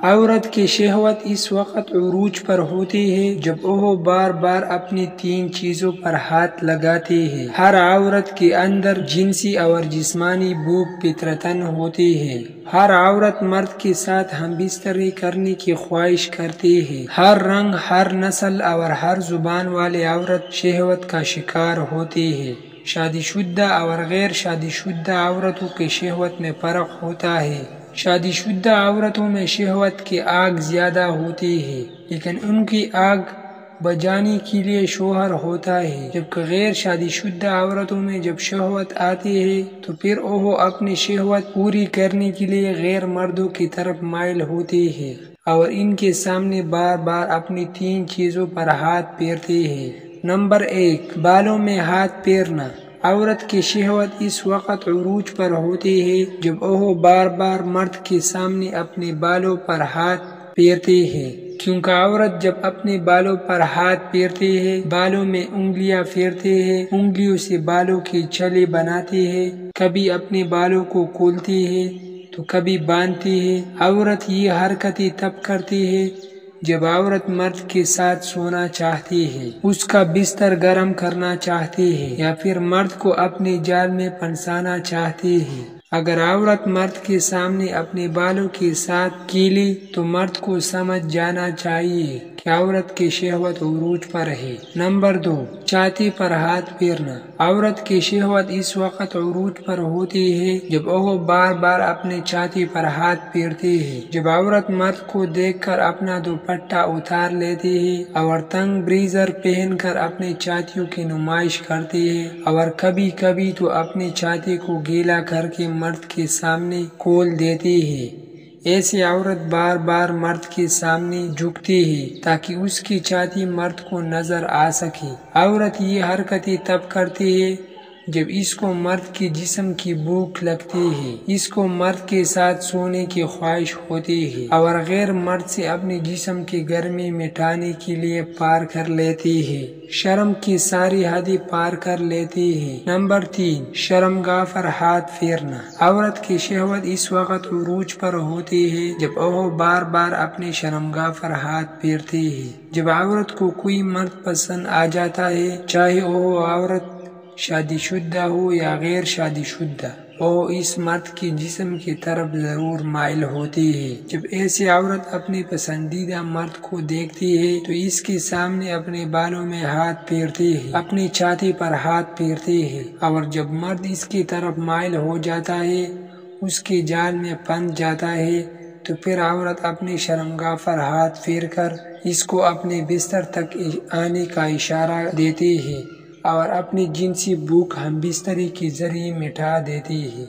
عورت کی شہوت اس وقت عروج پر ہوتی ہے جب وہ بار بار اپنی 3 چیزوں پر ہاتھ لگاتی ہے۔ ہر عورت کے اندر جنسی اور جسمانی بھوک فطرتاً ہوتی ہے۔ ہر عورت مرد کے ساتھ ہم بستری کرنے کی خواہش کرتی ہے۔ ہر رنگ، ہر نسل اور ہر زبان والی عورت شہوت کا شکار ہوتی ہے۔ شادی شدہ اور غیر شادی شدہ عورتوں کی شہوت میں فرق ہوتا ہے۔ شادی شدہ عورتوں میں شہوت کی آگ زیادہ ہوتی ہے، لیکن ان کی آگ بجھانے کے لیے شوہر ہوتا ہے، جبکہ غیر شادی شدہ عورتوں میں جب شہوت آتی ہے تو پھر وہ اپنی شہوت پوری کرنے کے لیے غیر مردوں کی طرف مائل ہوتی ہے اور ان کے سامنے بار بار اپنی 3 چیزوں پر ہاتھ پھیرتی ہے۔ نمبر 1، بالوں میں ہاتھ پھیرنا۔ عورت کی شہوت اس وقت عروج پر ہوتی ہے جب وہ بار بار مرد کے سامنے اپنے بالوں پر ہاتھ پھیرتی ہے، کیونکہ عورت جب اپنے بالوں پر ہاتھ پھیرتی ہے، بالوں میں انگلیاں پھیرتی ہے، انگلیوں سے بالوں کی چھلے بناتی ہے، کبھی اپنے بالوں کو کھولتی ہے تو کبھی باندھتی ہے۔ عورت یہ حرکتیں تب کرتی ہے جب عورت مرد کے ساتھ سونا چاہتی ہے، اس کا بستر گرم کرنا چاہتی ہے یا پھر مرد کو اپنے جال میں پھنسانا چاہتی ہے۔ اگر عورت مرد کے سامنے اپنے بالوں کے ساتھ کھیلے تو مرد کو سمجھ جانا چاہیے کہ عورت کی شہوت عروج پر ہے۔ نمبر 2، چھاتی پر ہاتھ پھیرنا۔ عورت کی شہوت اس وقت عروج پر ہوتی ہے جب وہ بار بار اپنے چھاتی پر ہاتھ پھیرتی ہے۔ جب عورت مرد کو دیکھ کر اپنا دوپٹہ اتار لیتی ہے اور تنگ بریزر پہن کر اپنی چھاتیوں کی نمائش کرتی ہے اور کبھی کبھی تو اپنی چھاتی کو گیلا کر کے مرد کے سامنے کھول دیتی ہے، ایسی عورت بار بار مرد کے سامنے جھکتی ہے تاکہ اس کی چھاتی مرد کو نظر آ سکے۔ عورت یہ حرکتیں تب کرتی ہے جب اس کو مرد کے جسم کی بھوک لگتی ہے، اس کو مرد کے ساتھ سونے کی خواہش ہوتی ہے اور غیر مرد سے اپنے جسم کی گرمی مٹانے کے لیے پار کر لیتی ہے، شرم کی ساری حدیں پار کر لیتی ہے۔ نمبر 3، شرمگاہ پر ہاتھ پھیرنا۔ عورت کی شہوت اس وقت عروج پر ہوتی ہے جب وہ بار بار اپنی شرمگاہ پر ہاتھ پھیرتی ہے۔ جب عورت کو کوئی مرد پسند آ جاتا ہے، چاہے وہ عورت شادی شدہ ہو یا غیر شادی شدہ، وہ اس مرد کے جسم کی طرف ضرور مائل ہوتی ہے۔ جب ایسی عورت اپنے پسندیدہ مرد کو دیکھتی ہے تو اس کے سامنے اپنے بالوں میں ہاتھ پھیرتی ہے، اپنی چھاتی پر ہاتھ پھیرتی ہے اور جب مرد اس کی طرف مائل ہو جاتا ہے، اس کے جال میں پھنس جاتا ہے، تو پھر عورت اپنی شرمگاہ پر ہاتھ پھیر کر اس کو اپنے بستر تک آنے کا اشارہ دیتی ہے اور اپنی جنسی بھوک ہم بستری کے ذریعے مٹا دیتی ہے۔